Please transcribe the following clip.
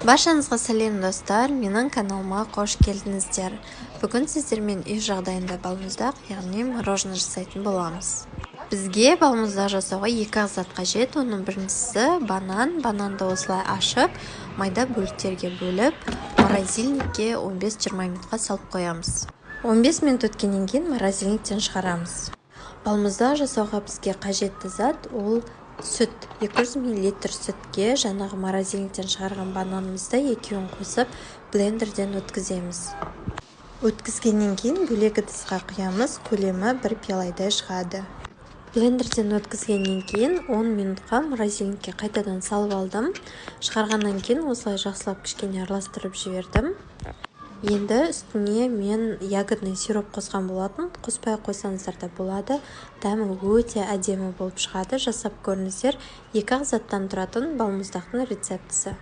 Баршаңызға сәлем достар, менің каналыма қош келдіңіздер. Бүгін сіздермен үй жағдайында балмұздақ, яғни мороженое жасайтын боламыз. Бізге балмұздақ жасауға екі зат қажет. Оның біріншісі банан. Бананды осылай ашып, майда бөліктерге бөліп, морозильникке 15-20 минутқа салып қоямыз. 15 минут өткеннен кейін морозильниктен шығарамыз. Балмұздақ жасауға бізге қажетті зат ол сүт. 200 мл сүтке жаңағы морозильниктен шығарған бананымызды екеуін қосып блендерден өткіземіз. Өткізгеннен кейін бөлек ыдысқа құямыз, көлемі 1 пиаладай шығады. Блендерден өткізгеннен кейін 10 минутқа морозильникке қайтадан салып алдым. Шығарғаннан кейін осылай жақсылап кішкене араластырып жібердім. Енді үстіне мен ягодный сироп қосқан болатын, қоспай қойсаңыздар да болады. Дәмі өте әдемі болып шығады. Жасап көріңіздер. Екі заттан тұратын балмұздақтың рецептісі.